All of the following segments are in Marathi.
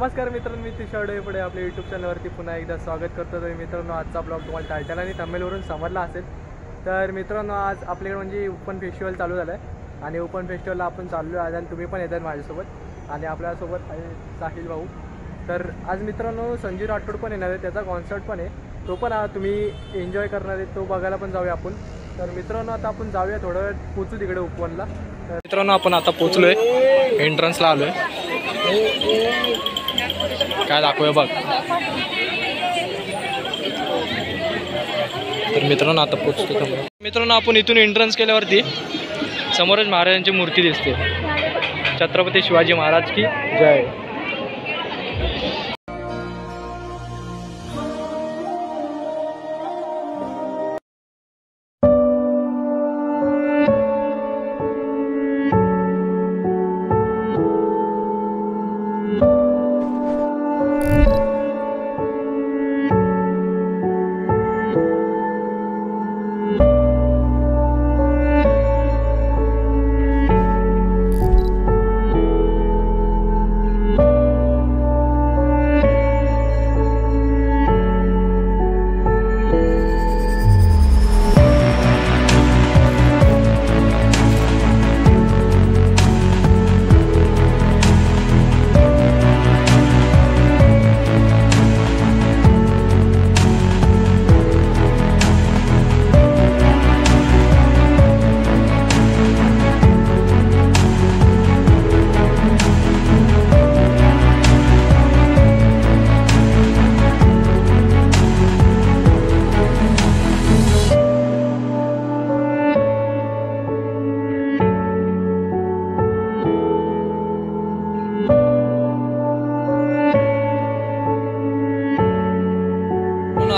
नमस्कार मित्रांनो, मी तुषार डोईफोडे आपल्या यूट्यूब चॅनलवरती पुन्हा एकदा स्वागत करतो. तर मित्रांनो, आजचा ब्लॉग तुम्हाला टायटल आणि थंबनेलवरून समजला असेल. तर मित्रांनो, आज आपल्याकडे म्हणजे ओपन फेस्टिवल चालू झालं आहे आणि ओपन फेस्टिवलला आपण चाललो आहे आज आणि तुम्ही पण येतात माझ्यासोबत आणि आपल्यासोबत आहे साहिल भाऊ. तर आज मित्रांनो संजीव राठोड पण येणार आहे, त्याचा कॉन्सर्ट पण आहे, तो पण तुम्ही एन्जॉय करणार आहे, तो बघायला पण जाऊया आपण. तर मित्रांनो, आता आपण जाऊया, थोडं वेळ पोचू तिकडे ओपनला. तर मित्रांनो, आपण आता पोचलो आहे, एंट्रन्सला आलो आहे. काय दाखवूया बघ. तर मित्रांनो, आता पोचतो. मित्रांनो, आपण इथून एंट्रन्स केल्यावरती समोरच महाराजांची मूर्ती दिसते. छत्रपती शिवाजी महाराज की जय.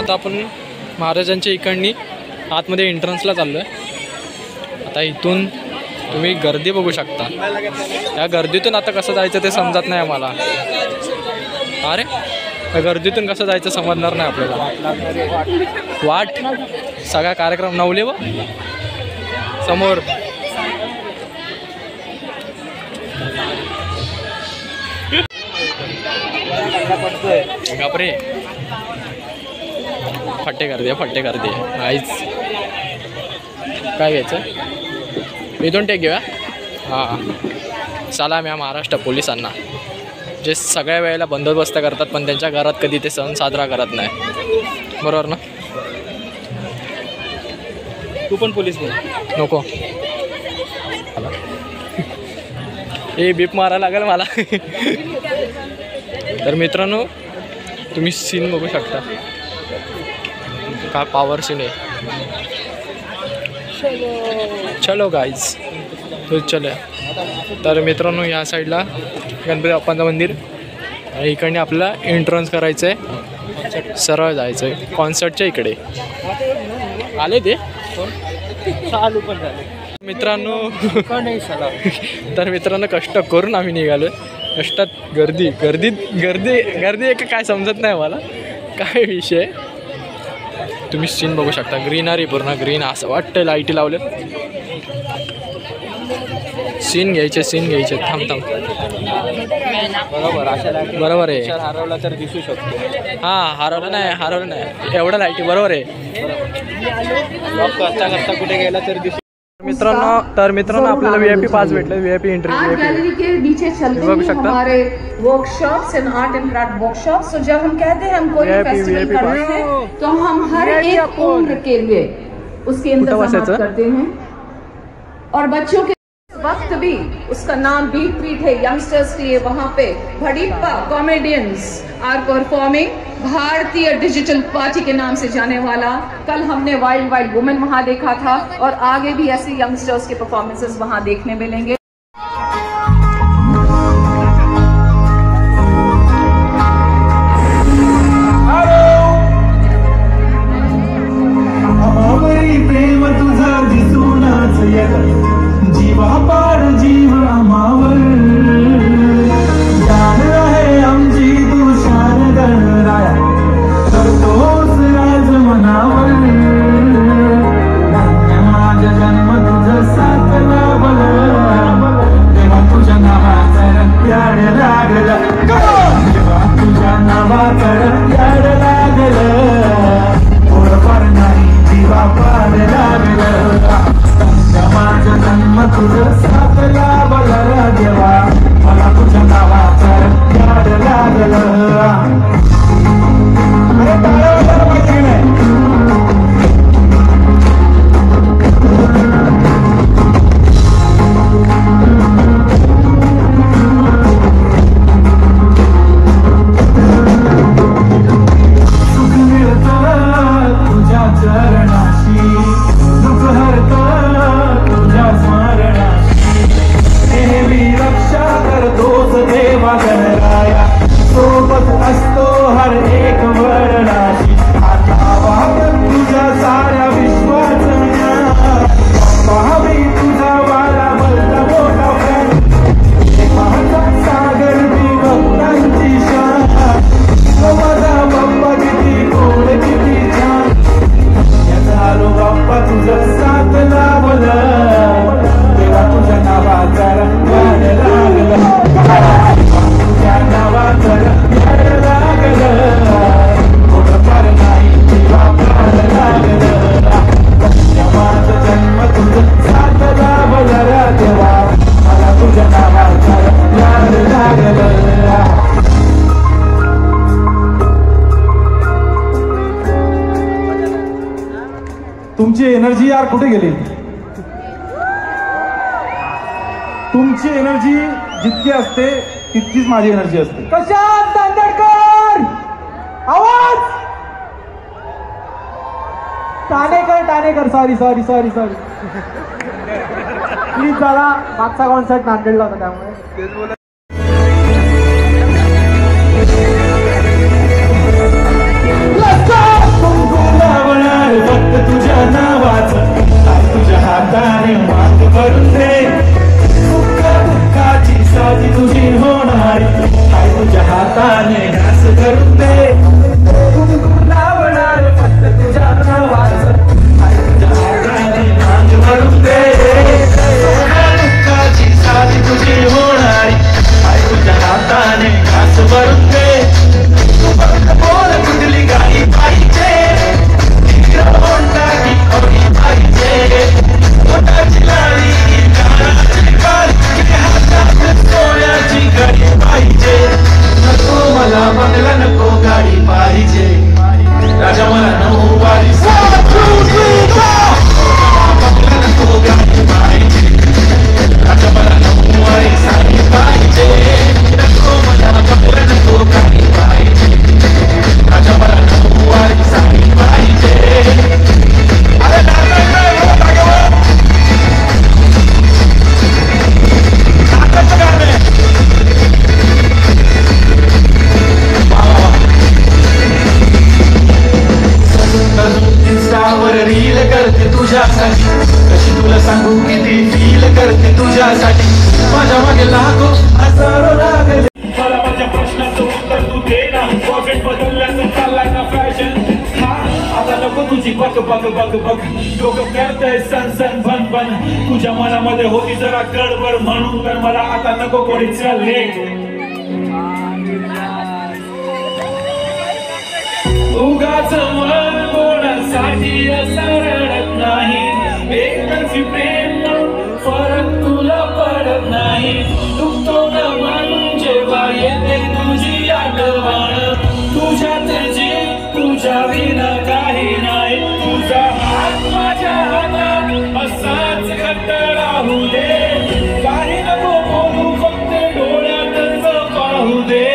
आता आपण महाराजांच्या इकडनी आतमध्ये एंट्रन्सला चाललो आहे. आता इथून तुम्ही गर्दी बघू शकता. या गर्दीतून आता कसं जायचं ते समजत नाही आम्हाला. अरे, या गर्दीतून कसं जायचं समजणार नाही आपल्याला. वाट सगळा कार्यक्रम नवले व समोर. बापरे, फट्टे कर दे आईच. काय घ्यायचं, इथून टेक घेऊया. हां, सलाम या महाराष्ट्र पोलिसांना, जे सगळ्या वेळेला बंदोबस्त करतात पण त्यांच्या घरात कधी ते सण साजरा करत नाही. बरोबर ना? तू पण पोलीस नको. हे बीप मारायला लागेल मला. तर मित्रांनो, तुम्ही सीन बघू शकता, काय पॉवर सीन आहे. चलो गाईज, तो चलो. तर मित्रांनो, या साईडला गणपती बाप्पांचं मंदिर आणि इकडे आपल्याला एंट्रन्स करायचं आहे, सरळ जायचं आहे कॉन्सर्टच्या इकडे. आले ते चालू पण झाले मित्रांनो. तर मित्रांनो, कष्ट करून आम्ही निघालो. कष्टात गर्दी गर्दी गर्दी गर्दी एक काय समजत नाही मला काय विषय. तुम्ही सीन बघू शकता, ग्रीनरी पूर्ण ग्रीन असं वाटतं. लाईटी लावले, सीन घ्यायचे. थांब बरोबर आहे. हरवला तर दिसू शकतो. हां, हरवलं नाही एवढं लाईटी. बरोबर आहे. करता कुठे गेला तर दिसू. मित्रांनो, आपल्याला VIP पास भेटले. VIP entry. गैलरी के नीचे चलते हैं हमारे workshops end art end craft workshops. तो जब हम कहते हैं हम कोई फेस्टिवल करते हैं तो हम हर एक उम्र के लिए उसके इंतजाम करते हैं. और बच्चों के वक्त भी उसका नाम बीट ट्रीट है यंगस्टर्स के लिए. वहाँ पे भड़ीप्पा कॉमेडियंस आर परफॉर्मिंग, भारतीय डिजिटल पार्टी के नाम से जाने वाला. कल हमने वाइल्ड वुमेन वहाँ देखा था और आगे भी ऐसे यंगस्टर्स के परफॉर्मेंसेस वहाँ देखने मिलेंगे. लागला तुमची एनर्जी यार कुठे गेली? तुमची एनर्जी जितकी असते तितकीच माझी एनर्जी असते. कशात दांडेडकर आवाज? टाणेकर सॉरी प्लीज जरा मागचा कॉन्सर्ट नांदेडला होता त्यामुळे फक्त तुझ्या नावाचं तुझ्या हाताने माग करून दे. दुःखाची साथी तुझी होणार तुझ्या हाताने घास करून दे. लावणार फक्त तुझ्या नावाचं तुझ्या हाताने माग करून दे. दुःखाची साथी तुझी होणार तुझ्या हाताने घास करून दे. बोल कुठली गाडी पाहिजे मला बंगला नको गाडी पाहिजे. राजा मला नऊवारी बंगला नको गाडी पाहिजे. राजा मला नऊवारी साडी पाहिजे. नको मला बंगला नको गाडी पाहिजे. राजा मला नऊवारी साडी पाहिजे. रील करते तुझ्यासाठी कशी तुला सांगू किती फील करते तुझ्यासाठी. माझ्या मागे लाखो हजारो लागले. मला माझ्या प्रश्नाचं उत्तर तू दे ना. पॉकेट बदलल्याचं चाललाय ना फॅशन. आता नको तुझी बघ डोकं करतंय सन भन. तुझ्या मनामध्ये होती जरा गडबड म्हणून तर मला आता नको कोणी चालले. उगाच मन कोणासाठी असं रडत नाही. एकतर्फी प्रेम फरक तुला पडत नाही. दुखतो न मन जेव्हा येते तुझी आठवण. तुझ्यात जी तुझ्या विना काही नाही. तुझा हात माझ्या हातात असाच घट्ट राहू दे. काही नको बोलू फक्त डोळ्यातच पाहू दे.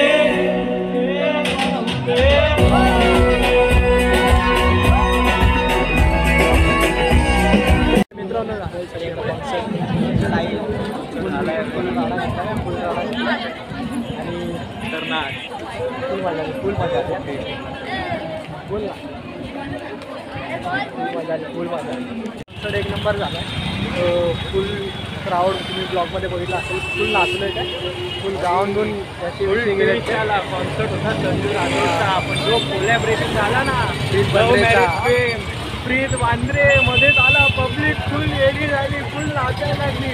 एक नंबर झाला. फुल क्राऊड तुम्ही ब्लॉगमध्ये बघितला असेल. फुल नाचलोय काय. फुल गाऊन घेऊन कॉन्सर्ट होता संजू राठोडचा. आपण जो कोलॅबरेशन झाला ना प्रीत वांद्रे मध्येच आला. पब्लिक फुल एडी झाली. फुल नाचायला लागली.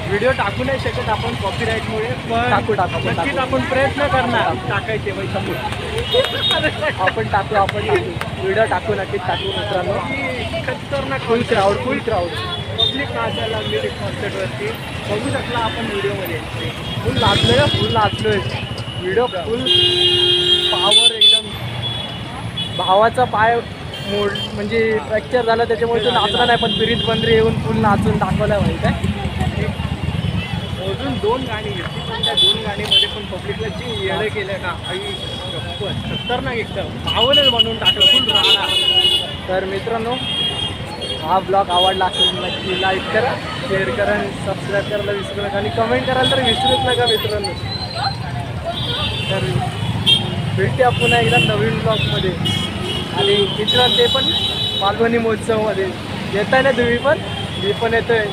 व्हिडिओ टाकू नाही शकत आपण कॉपीराईटमुळे. टाकू नक्कीच आपण प्रयत्न करणार टाकायचे आपण टाकू व्हिडिओ टाकू नक्कीच टाकू. मित्रांनो खतरनाक फुल क्राऊड पब्लिक नाचायला लागली कॉन्सर्टवरती. बघू शकला आपण व्हिडिओमध्ये. फुल नाचलोय व्हिडिओ फुल पॉवर एकदम. भावाचा पाय मोड म्हणजे फ्रॅक्चर झाला त्याच्यामुळे तो नाचला नाही. पण पिरीत बंद्रे येऊन फुल नाचून दाखवला माहिती आहे. अजून 2 गाणी घेतली पण त्या 2 गाणीमध्ये पण पब्लिकला जी येणं केलं ना खतरनाक एकदम. भावनच बनवून टाकलं फुल राहणार. तर मित्रांनो हा ब्लॉग आवडला असेल नक्की लाईक करा, शेअर करा आणि सबस्क्राईब करायला विसरू नका. आणि कमेंट करायला तर विसरूच नका मित्रांनो. तर भेटूया पुन्हा एकदा नवीन ब्लॉगमध्ये. आणि मित्रांनो ते पण मालवणी महोत्सवमध्ये येताय ना तुम्ही पण. मी पण येतोय.